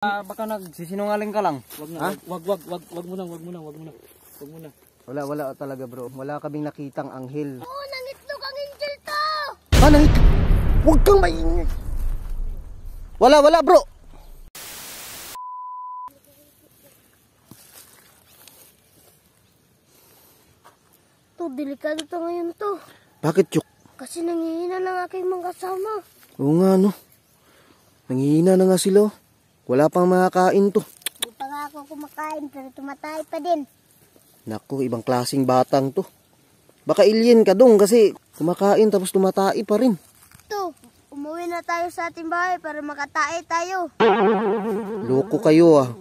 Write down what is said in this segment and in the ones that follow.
Baka nagsisinungaling ka lang. Wag na. Ha? Wag muna. Wala talaga bro. Wala kaming nakitang anghel. Oo, nangitlog ang angel to! Nangitlog? Huwag kang maingay. Wala bro. To, delikado to ngayon to. Bakit Chuk? Kasi nangihina ng aking mga kasama. Oo nga no. Nangihina na nga sila. Wala pang makakain to. Di pa nga ako kumakain pero tumatay pa din. Naku, ibang klaseng batang to. Baka alien ka dong kasi kumakain tapos tumatai pa rin. To, umuwi na tayo sa ating bahay para makatae tayo. Loko kayo ah.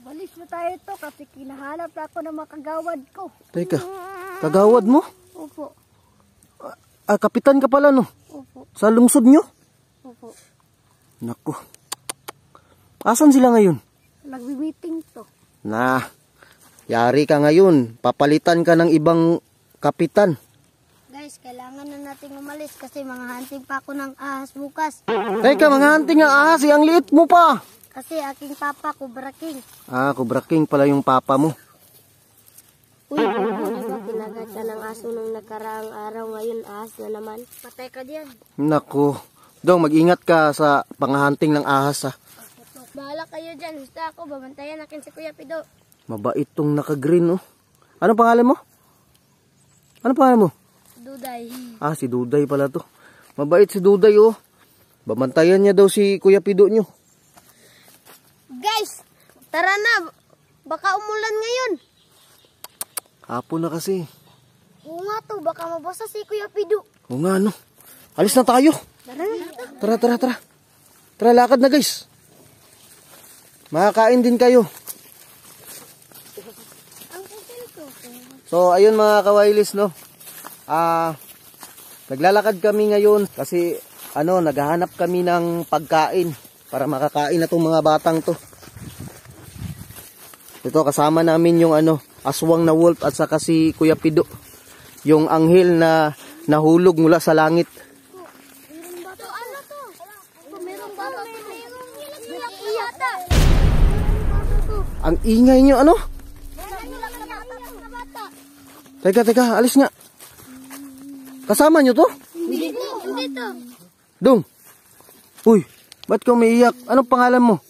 Balis na tayo to kasi kinahanap na ako ng mga kagawad ko. Teka, kagawad mo? Opo. Kapitan ka pala no? Opo. Sa lungsod nyo? Opo. Naku. Asan sila ngayon? Nagbi-meeting to. Yari ka ngayon. Papalitan ka ng ibang kapitan. Guys, kailangan na nating umalis kasi mga hunting pa ako ng ahas bukas. Teka, mga hunting nga ahas. Ang liit mo pa. Kasi aking papa, Cobra King. Cobra King pala yung papa mo. Uy, di ba kinagat ka ng aso nung nakaraang araw, ngayon ahas na naman? Patay ka diyan. Naku. Dong, mag-ingat ka sa panghunting ng ahas ha. Bahala kayo dyan. Gusto ako, babantayan natin si Kuya Pido. Mabait tong naka-green oh. Ano pangalan mo? Ano pangalan mo? Duday. Si Duday pala to. Mabait si Duday oh. Babantayan niya daw si Kuya Pido nyo. Guys, tara na. Baka umulan ngayon. Hapon na kasi. Oo nga to, baka mabasa si Kuya Pido. Oo nga no. Alis na tayo. Tara na. Tara. Tara, lakad na guys. Makakain din kayo. Ang kusil ko. So, ayun mga kawailis, no. Naglalakad kami ngayon kasi naghahanap kami ng pagkain para makakain na tong mga batang to. Ito kasama namin yung aswang na wolf at saka si Kuya Pido. Yung anghel na nahulog mula sa langit. Meron ba to? Ano to? Meron ba to? Meron yata. Ang ingay nyo, ano? Teka, alis nga. Kasama nyo to? Hindi to. Dong. Uy, ba't ka umiiyak? Anong pangalan mo?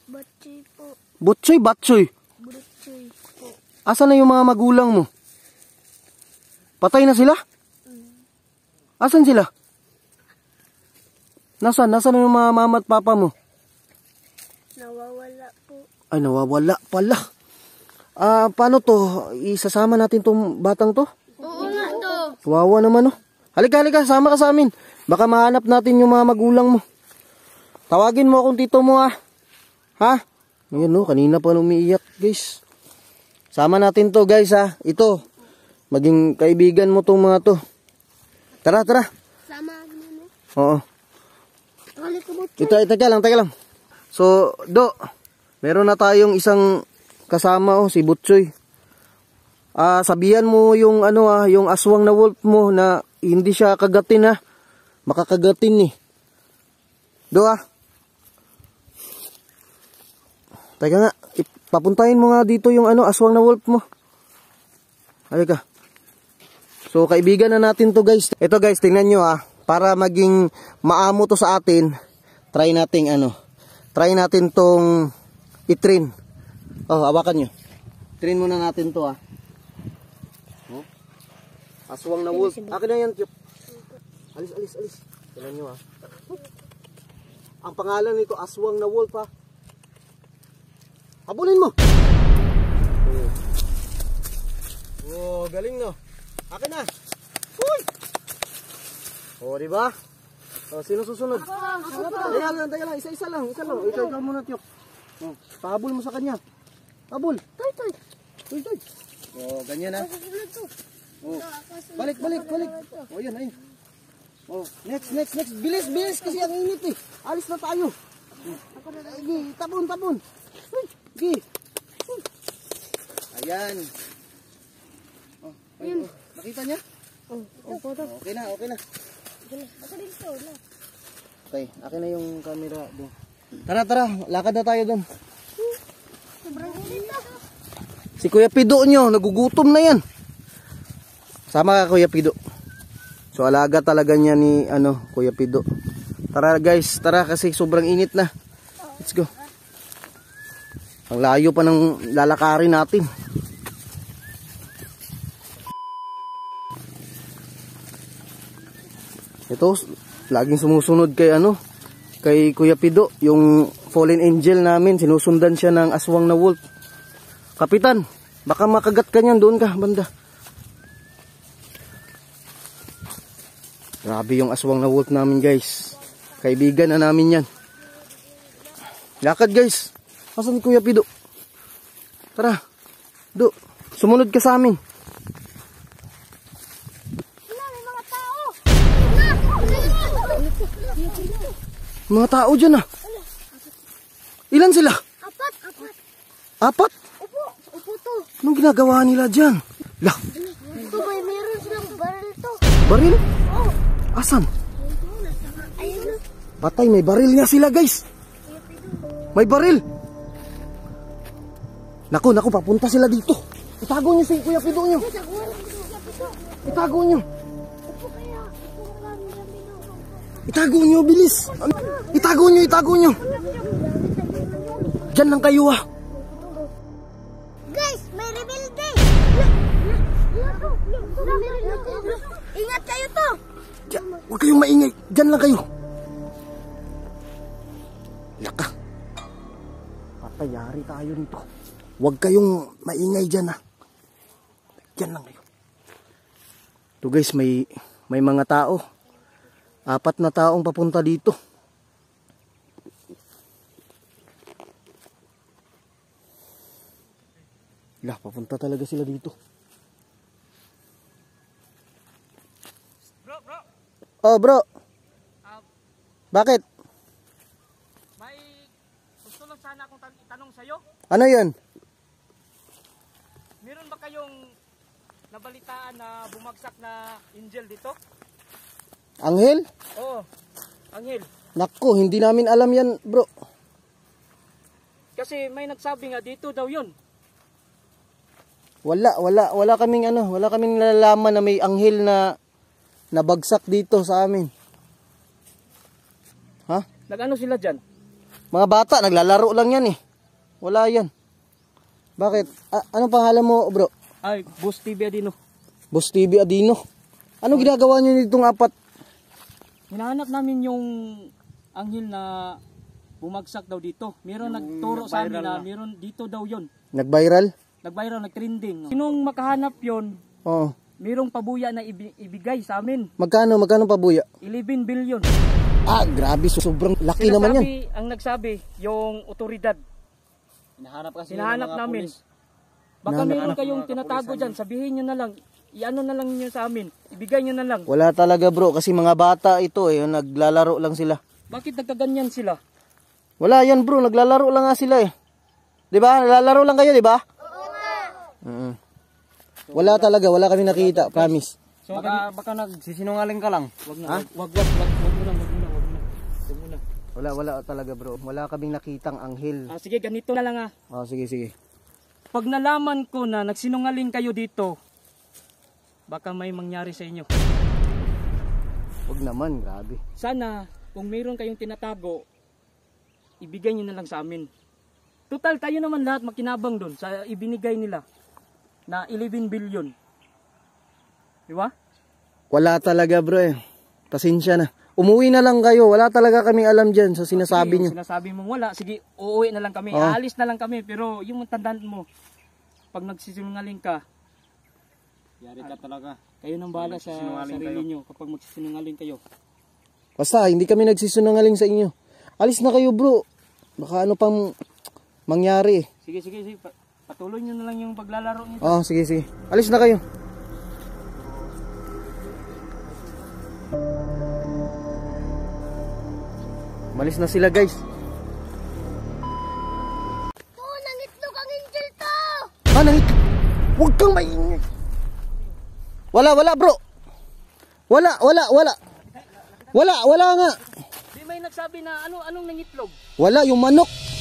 Batchoy po. Batchoy? Batchoy po. Asan na yung mga magulang mo? Patay na sila? Asan sila? Nasaan na yung mga mama at papa mo? Nawawala po. Ay, nawawala pala. Paano to? Isasama natin tong batang to? Oo nga to. Wawa naman oh. Halika, sama ka sa amin. Baka mahanap natin yung mga magulang mo. Tawagin mo akong tito mo ha. Ngayon no, kanina pa umiiyak guys. Sama natin to guys ha. Ito, maging kaibigan mo tong mga to. Tara. Sama mo. Oo. Teka lang. So, meron na tayong isang kasama si Butchoy. Sabihan mo yung yung aswang na wolf mo na hindi siya kagatin ha. Makakagatin eh. Teka nga, papuntahin mo nga dito yung aswang na wolf mo. Halika. So, kaibigan na natin to guys. Ito guys, tingnan nyo para maging maamo to sa atin, try natin tong i-train. Hawakan nyo. Train muna natin to Aswang na wolf. Akin na yan, Chuk. Alis. Tingnan nyo Ang pangalan nito, aswang na wolf Habulin mo. Galing no. Akin na. Uy! Diba? Sino susunod? Teka lang. Isa lang. Ikaw muna, Chuk. Pahabol mo sa kanya. Habol. Toy. Ganyan na. Balik. Yan, ayun. Next. Bilis kasi ang init eh. Alis na tayo. Tabon. Gi. Ayan. Nakita niya? Okay na. Ako dito. Okay, akin na yung camera doon. Tara, tara. Lakad na tayo doon. Sobrang init ah. Si Kuya Pido nyo, nagugutom na yan. Sama ka Kuya Pido. So alaga talaga niya ni Kuya Pido. Tara guys, tara kasi sobrang init na. Let's go. Ang layo pa ng lalakarin natin. Ito, laging sumusunod kay kay Kuya Pido, yung fallen angel namin, sinusundan siya ng aswang na wolf. Kapitan, baka makagat ka niyan, doon ka, banda. Grabe yung aswang na wolf namin guys. Kaibigan na namin yan. Lakad guys. Asan Kuya Pido? Tara. Sumunod ka sa amin. May mga tao. Mga tao dyan ah. Ilan sila? Apat. Apat? Upo to. Anong ginagawa nila dyan? Lah, Ito ba, meron silang baril to. baril? Oh. Asan? Ayun na. Patay, may baril nga sila guys. May baril. Naku, papunta sila dito. Itago nyo si Kuya Pido nyo. Itago nyo. Itago nyo, bilis. Itago nyo. Diyan lang kayo ah. Guys, may rebelde. Ingat kayo to. Huwag kayong maingay. Diyan lang kayo. Laka. Patayari tayo nito. Huwag kayong maingay dyan ah. Diyan lang kayo. Ito guys, may mga tao. 4 na taong papunta dito. Lah, papunta talaga sila dito. Bro. Oh, bro. Bakit? May gusto lang sana akong itanong sa'yo. Ano yan? Meron ba kayong nabalitaan na bumagsak na angel dito? Anghel? Oo, anghel. Naku, hindi namin alam yan, bro. Kasi may nagsabi nga dito daw yun. Wala kaming nalalaman na may anghel na nabagsak dito sa amin. Ha? Nag-ano sila dyan? Mga bata, naglalaro lang yan eh. Wala yan. Bakit? Anong pangalan mo, bro? Ay, Boss TV Adino. Boss TV Adino. Anong ginagawa nyo nitong 4? Hinahanap namin yung anghel na bumagsak daw dito. Meron nagturo sa amin na meron dito daw yun. Nag-viral? Nag-viral, nag-trending. Sinong makahanap yon, Oo. merong pabuya na ibigay sa amin. Magkano pa buya? 11 billion. Grabe, sobrang laki naman yan. Ang nagsabi, yung otoridad. Hinahanap namin. Baka meron kayong tinatago dyan, sabihin nyo na lang. Iano na lang nyo sa amin. Ibigay nyo na lang. Wala talaga bro, kasi mga bata ito eh, naglalaro lang sila. Bakit nagkaganyan sila? Wala yan bro, naglalaro lang nga sila eh. 'Di ba? Naglalaro lang kayo, 'di ba? Oo. Wala talaga, wala kami nakita, promise. So baka nagsisinungaling ka lang. Wag na. Wag muna. Wala talaga bro. Wala kaming nakitang anghel. Sige, ganito na lang Sige. Pag nalaman ko na nagsinungaling kayo dito, baka may mangyari sa inyo. Wag naman, grabe. Sana, kung mayroon kayong tinatago, ibigay nyo na lang sa amin. Total, tayo naman lahat makinabang doon sa ibinigay nila na 11 billion. Di ba? Wala talaga bro eh. Pasensya na. Umuwi na lang kayo. Wala talaga kaming alam dyan sa sinasabi nyo. Sinasabi mong wala, sige, uuwi na lang kami. Aalis na lang kami. Pero yung tandaan mo, pag nagsisinungaling ka, yari ka talaga. Kayo nang bahala sa sarili nyo kapag magsisinungaling kayo. Basta, hindi kami nagsisinungaling sa inyo. Alis na kayo bro. Baka ano pang mangyari. Sige. Patuloy nyo na lang yung paglalaro nyo. Sige. Alis na kayo. Malis na sila guys. Nangitlog ang angel to. Nangitlog? Huwag kang maingay. Wala bro. Wala nga. Di may nagsabi na anong nangitlog? Wala, yung manok.